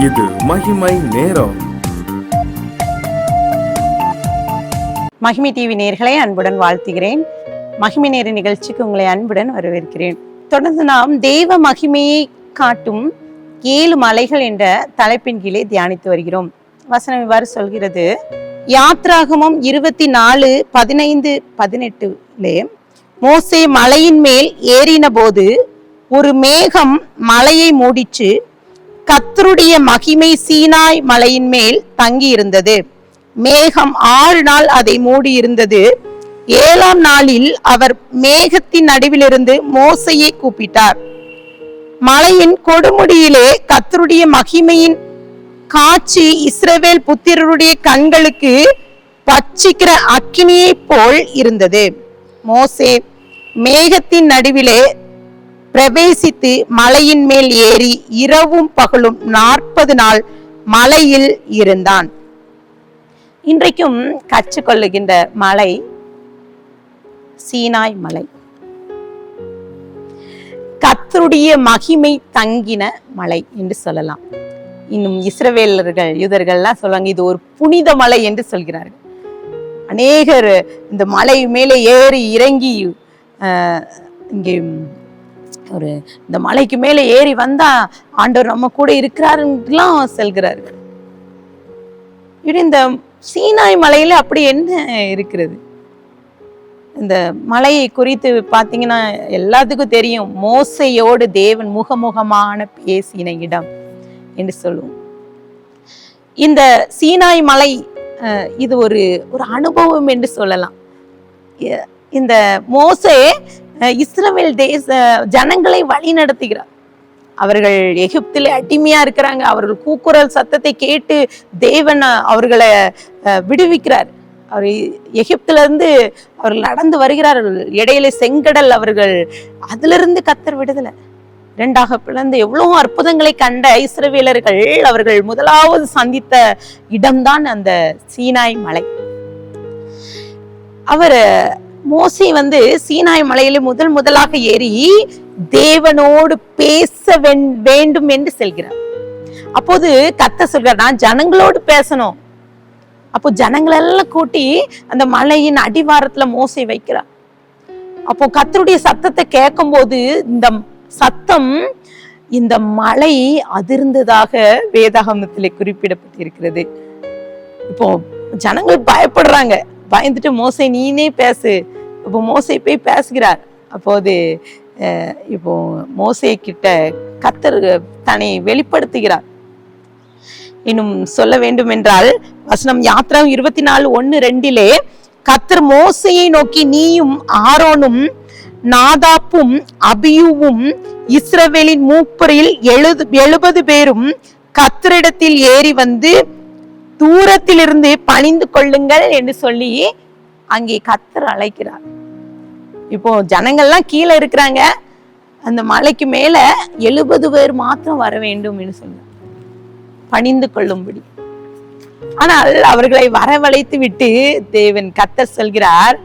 இது மகிமை நேரம். மகிமை டிவி நேயர்களை அன்புடன் வாழ்த்துகிறேன். மகிமை நேர நிகழ்ச்சிக்கு உங்களை அன்புடன் வரவேற்கிறேன். தொடர்ந்து நாம் தேவ மகிமையை காட்டும் 7 மலைகள் என்ற தலைப்பின் கீழே தியானித்து வருகிறோம். வசனம் இவ்வாறு சொல்கிறது. யாத்ராகமம் 24:15-18 மோசே மலையின் மேல் ஏறின போது ஒரு மேகம் மலையை மூடிச்சு. கர்த்தருடைய மகிமை சீனாய் மலையின் மேல் தங்கி இருந்தது. மேகம் 6 நாள் அதை மூடி இருந்தது. 7ஆம் நாளில் அவர் மேகத்தின் நடுவிலிருந்து மோசையை கூப்பிட்டார். மலையின் கொடுமுடியிலே கர்த்தருடைய மகிமையின் காட்சி இஸ்ரவேல் புத்திரருடைய கண்களுக்கு பட்சிக்கிற அக்கினியை போல் இருந்தது. மோசே மேகத்தின் நடுவிலே பிரவேசித்து மலையின் மேல் ஏறி இரவும் பகலும் 40 நாள் மலையில் இருந்தான். இன்றைக்கும் கற்றுக்கொள்ளுகின்ற மலை சீனாய் மலை. கர்த்தருடைய மகிமை தங்கின மலை என்று சொல்லலாம். இன்னும் இஸ்ரவேலர்கள் யூதர்கள்லாம் சொல்லுவாங்க, இது ஒரு புனித மலை என்று சொல்கிறார்கள். அநேகர் இந்த மலை மேலே ஏறி இறங்கி இங்கே இந்த மலைக்கு மேலே ஏறி வந்தா ஆண்டவர் நம்ம கூட இருக்கிறாருலாம் செல்கிறார்கள். இந்த சீனாய் மலையில அப்படி என்ன இருக்கிறது? இந்த மலையை குறித்து பார்த்தீங்கன்னா எல்லாத்துக்கும் தெரியும். மோசையோடு தேவன் முகமுகமான பேசின இடம் என்று சொல்லுவோம். இந்த சீனாய் மலை இது ஒரு அனுபவம் என்று சொல்லலாம். இந்த மோசே இஸ்ரவேல் ஜனங்களை வழி நடத்துகிறார். அவர்கள் எகிப்திலே அடிமையா இருக்கிறாங்க. அவர்கள் கூக்குரல் சத்தத்தை கேட்டு தேவன் அவர்களை விடுவிக்கிறார். அவர் எகிப்துல இருந்து அவர்கள் நடந்து வருகிறார்கள். இடையில செங்கடல், அவர்கள் அதிலிருந்து கர்த்தர் விடுதலை 2ஆக பிளந்து எவ்வளவு அற்புதங்களை கண்ட இஸ்ரவேலர்கள் அவர்கள் முதலாவது சந்தித்த இடம்தான் அந்த சீனாய் மலை. அவர் மோசே சீனாய் மலையில முதலாக ஏறி தேவனோடு பேச வேண்டும் என்று செல்கிறார். அப்போது கர்த்தர் சொல்கிறார், நான் ஜனங்களோடு பேசணும். அப்போ ஜனங்களெல்லாம் கூட்டி அந்த மலையின் அடிவாரத்துல மோசே வைக்கிறார். அப்போ கர்த்தருடைய சத்தத்தை கேட்கும் போது இந்த சத்தம், இந்த மலை அதிர்ந்ததாக வேதாகமத்திலே குறிப்பிடப்பட்டிருக்கிறது. இப்போ ஜனங்கள் பயப்படுறாங்க. பயந்துட்டு மோசே நீனே பேசு. இப்போ மோசே போய் பேசுகிறார். அப்போது இப்போ மோசே கிட்ட கர்த்தர் தன்னை வெளிப்படுத்துகிறார். இன்னும் சொல்ல வேண்டும் என்றால் வசனம் யாத்ராகமம் 24:1-2 கர்த்தர் மோசையை நோக்கி, நீயும் ஆரோனும் நாதாப்பும் அபியூவும் இஸ்ரவேலின் மூப்பரில் 70 பேரும் கர்த்தரிடத்தில் ஏறி வந்து தூரத்திலிருந்து பணிந்து கொள்ளுங்கள் என்று சொல்லி அங்கே கர்த்தர் அழைக்கிறார். இப்போ ஜனங்கள்லாம் கீழே இருக்கிறாங்க. அந்த மலைக்கு மேல 70 பேர் மாத்திரம் வர வேண்டும் என்று சொன்னார், பணிந்து கொள்ளும்படி. ஆனால் அவர்களை வரவழைத்து விட்டு தேவன் கர்த்தர் சொல்கிறார்,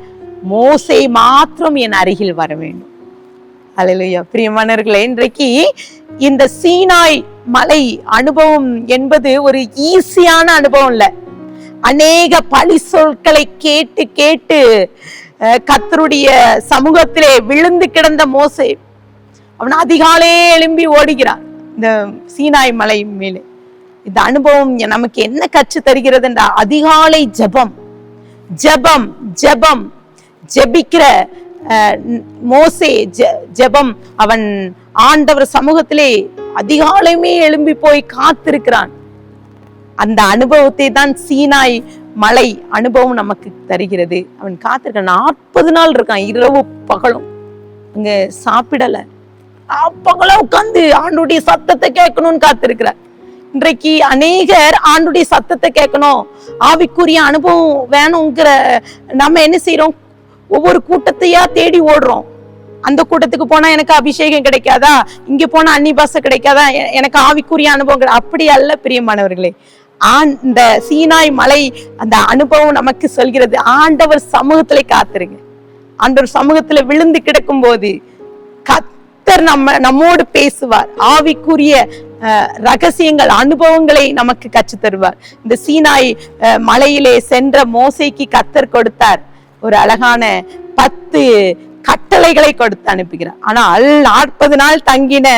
மோசே மாத்திரம் என் அருகில் வர வேண்டும். அல்லேலூயா. பிரியமானவர்களே, இன்றைக்கு இந்த சீனாய் மலை அனுபவம் என்பது ஒரு ஈஸியான அனுபவம் இல்ல. அநேக பழி சொற்களை கேட்டு கேட்டு கர்த்தருடைய சமூகத்திலே விழுந்து கிடந்த மோசே அவன் அதிகாலே எழும்பி ஓடுகிறான் இந்த சீனாய் மலை மேலே. இந்த அனுபவம் நமக்கு என்ன கற்று தருகிறது என்றால், அதிகாலை ஜெபம் ஜெபம் ஜெபம் ஜெபிக்கிற மோசே ஜெபம். அவன் ஆண்டவர் சமூகத்திலே அதிகாலையுமே எழும்பி போய் காத்திருக்கிறான். அந்த அனுபவத்தை தான் சீனாய் மலை அனுபவம் நமக்கு தருகிறது. அவன் காத்திருக்கான். 40 நாள் இருக்கான், இரவு பகலும். அங்க சாப்பிடல, பகலும் உட்கார்ந்து ஆண்டுடைய சத்தத்தை கேட்கணும்னு காத்திருக்கிறார். இன்றைக்கு அநேகர் ஆண்டுடைய சத்தத்தை கேட்கணும், ஆவிக்குரிய அனுபவம் வேணுங்கிற நம்ம என்ன செய்யறோம்? ஒவ்வொரு கூட்டத்தையா தேடி ஓடுறோம். அந்த கூட்டத்துக்கு போனா எனக்கு அபிஷேகம் கிடைக்காதா, இங்க போனா அன்னி பாஷை கிடைக்காதா, எனக்கு ஆவிக்குரிய அனுபவம் அப்படி அல்ல பிரியமானவர்களே. இந்த சீனாய் மலை அந்த அனுபவம் நமக்கு சொல்கிறது, ஆண்டவர் சமூகத்திலே காத்திருங்க. ஆண்டவர் சமூகத்துல விழுந்து கிடக்கும் போது கர்த்தர் நம்மோடு பேசுவார். ஆவிக்குரிய ரகசியங்கள், அனுபவங்களை நமக்கு கற்று தருவார். இந்த சீனாய் மலையிலே சென்ற மோசேக்கு கர்த்தர் கொடுத்தார் ஒரு அழகான 10 கட்டளைகளை கொடுத்து அனுப்புகிறார். ஆனால் 40 நாள் தங்கின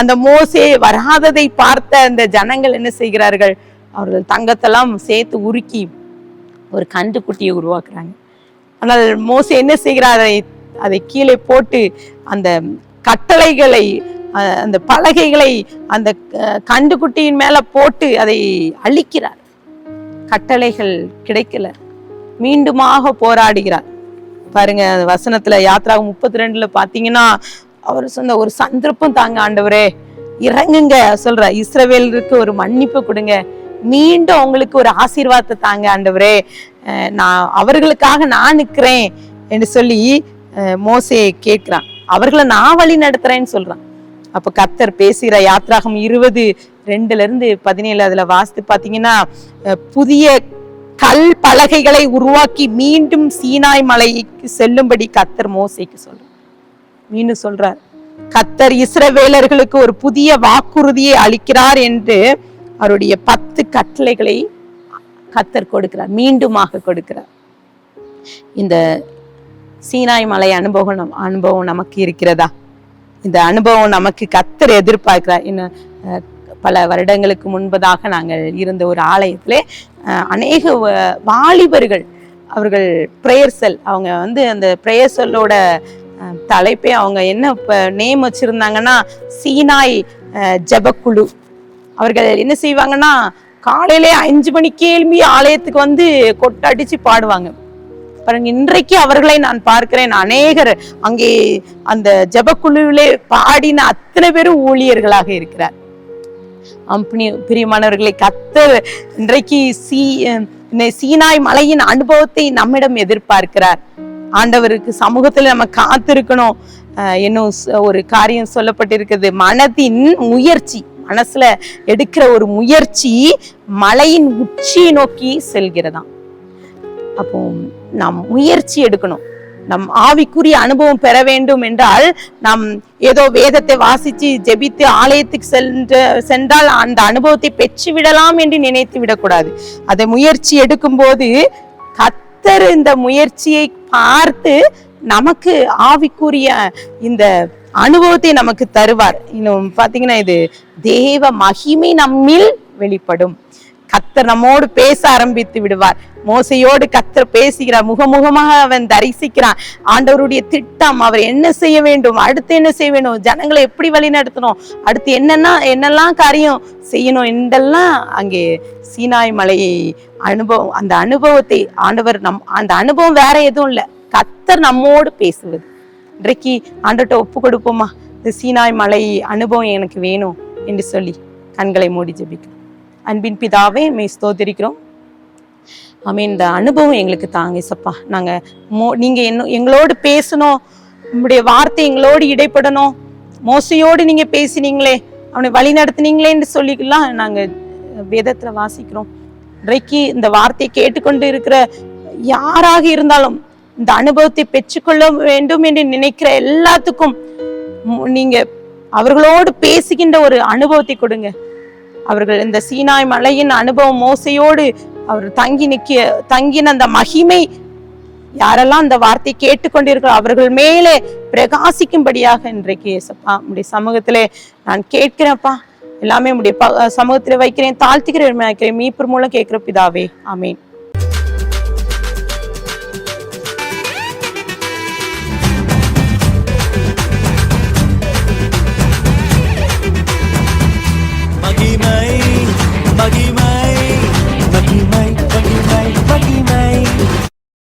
அந்த மோசே வராததை பார்த்த அந்த ஜனங்கள் என்ன செய்கிறார்கள்? அவர்கள் தங்கத்தெல்லாம் சேர்த்து உருக்கி ஒரு கன்றுக்குட்டியை உருவாக்குறாங்க. ஆனால் மோசே என்ன செய்கிறார்? அதை கீழே போட்டு அந்த கட்டளைகளை, அந்த பலகைகளை அந்த கன்றுக்குட்டியின் மேல போட்டு அதை அழிக்கிறார். கட்டளைகள் கிடைக்கல, மீண்டுமாக போராடுகிறார். பாருங்க வசனத்துல யாத்ராகம் 32 பாத்தீங்கன்னா அவர் சொன்ன ஒரு சந்தர்ப்பம் தாங்க ஆண்டவரே, இறங்குங்க சொல்ற, இஸ்ரவேலருக்கு ஒரு மன்னிப்பு கொடுங்க, மீண்டும் அவங்களுக்கு ஒரு ஆசீர்வாதத்தை தாங்க ஆண்டவரே, அவர்களுக்காக நான் நிற்கிறேன் என்று சொல்லி மோசே கேட்கிறான். அவர்களை நான் வழி நடத்துறேன்னு சொல்றான். அப்ப கர்த்தர் பேசுகிற யாத்ராகம் 20:2-17 அதுல வாசித்து பாத்தீங்கன்னா, புதிய கல் பலகைகளை உருவாக்கி மீண்டும் சீனாய் மலைக்கு செல்லும்படி கர்த்தர் மோசேக்கு சொல்றார். மீண்டும் சொல்றார், கர்த்தர் இஸ்ரவேலர்களுக்கு ஒரு புதிய வாக்குறுதியை அளிக்கிறார் என்று அவருடைய 10 கட்டளைகளை கர்த்தர் கொடுக்கிறார், மீண்டுமாக கொடுக்கிறார். இந்த சீனாய் மலை அனுபவம் நமக்கு இருக்கிறதா? இந்த அனுபவம் நமக்கு கர்த்தர் எதிர்பார்க்கிறார். இன்னும் பல வருடங்களுக்கு முன்பதாக நாங்கள் இருந்த ஒரு ஆலயத்திலே அநேக வாலிபர்கள், அவர்கள் பிரேயர் செல், அவங்க அந்த பிரேயர் செல்லோட தலைப்பே அவங்க என்ன நேம் வச்சிருந்தாங்கன்னா சீனாய் ஜெபக்குழு. அவர்கள் என்ன செய்வாங்கன்னா காலையிலே 5 மணிக்கு எழும்பி ஆலயத்துக்கு கொட்டடிச்சு பாடுவாங்க. பாருங்க, இன்றைக்கு அவர்களை நான் பார்க்கிறேன். அநேகர் அங்கே அந்த ஜெபக்குழுவிலே பாடின அத்தனை பேரும் ஊழியர்களாக இருக்கிறார். பிரியமானவர்களை, கர்த்தர் இன்றைக்கு சீனாய் மலையின் அனுபவத்தை நம்மிடம் எதிர்பார்க்கிறார். ஆண்டவருக்கு சமூகத்துல நம்ம காத்திருக்கணும். இன்னும் ஒரு காரியம் சொல்லப்பட்டிருக்கிறது, மனதின் முயற்சி, மனசுல எடுக்கிற ஒரு முயற்சி மலையின் உச்சியை நோக்கி செல்கிறதாம். அப்போ நாம் முயற்சி எடுக்கணும். நம் ஆவிக்குரிய அனுபவம் பெற வேண்டும் என்றால் நாம் ஏதோ வேதத்தை வாசிச்சு ஜெபித்து ஆலயத்துக்கு சென்றால் அந்த அனுபவத்தை பெற்று விடலாம் என்று நினைத்து விடக்கூடாது. அதை முயற்சி எடுக்கும் போது கர்த்தர் இந்த முயற்சியை பார்த்து நமக்கு ஆவிக்குரிய இந்த அனுபவத்தை நமக்கு தருவார். இன்னும் பாத்தீங்கன்னா, இது தேவ மகிமை நம்மில் வெளிப்படும். கர்த்தர் நம்மோடு பேச ஆரம்பித்து விடுவார். மோசையோடு கர்த்தர் பேசுகிறார், முகமுகமாக அவன் தரிசிக்கிறான். ஆண்டவருடைய திட்டம், அவர் என்ன செய்ய வேண்டும், அடுத்து என்ன செய்ய வேண்டும், ஜனங்களை எப்படி வழி நடத்தணும், அடுத்து என்னெல்லாம் காரியம் செய்யணும் என்றெல்லாம் அங்கே சீனாய் மலையை அனுபவம், அந்த அனுபவத்தை ஆண்டவர் அந்த அனுபவம் வேற எதுவும் இல்லை, கர்த்தர் நம்மோடு பேசுவது. இன்றைக்கு ஆண்டவர்கிட்ட ஒப்பு கொடுப்போமா, இந்த சீனாய் மலை அனுபவம் எனக்கு வேணும் என்று சொல்லி கண்களை மூடி ஜெபிக்கணும். அன்பின் பிதாவே, மே ஸ்தோத்திரிக்கிறோம். ஆமென். இந்த அனுபவம் எங்களுக்கு தாங்க இயேசப்பா. நீங்க எங்களோடு பேசணும், உங்களுடைய வார்த்தை எங்களோடு இடைப்படணும். மோசையோடு நீங்க பேசினீங்களே, அவனை வழி நடத்தினீங்களேன்னு சொல்லிக்கலாம் நாங்க வேதத்துல வாசிக்கிறோம். இன்றைக்கு இந்த வார்த்தையை கேட்டுக்கொண்டு இருக்கிற யாராக இருந்தாலும் இந்த அனுபவத்தை பெற்றுக்கொள்ள வேண்டும் என்று நினைக்கிற எல்லாத்துக்கும் நீங்க அவர்களோடு பேசுகின்ற ஒரு அனுபவத்தை கொடுங்க. அவர்கள் இந்த சீனாய் மலையின் அனுபவம், மோசையோடு அவர் தங்கின அந்த மகிமை யாரெல்லாம் அந்த வார்த்தை கேட்டுக்கொண்டிருக்கிறோம் அவர்கள் மேலே பிரகாசிக்கும்படியாக இன்றைக்கு இயேசப்பா உடைய சமூகத்திலே நான் கேட்கிறேன்ப்பா. எல்லாமே உடைய சமூகத்திலே வைக்கிறேன், தாழ்த்துக்கிறேன், மீட்பர் மூலம் கேட்கிற பிதாவே, ஆமீன். மகிமை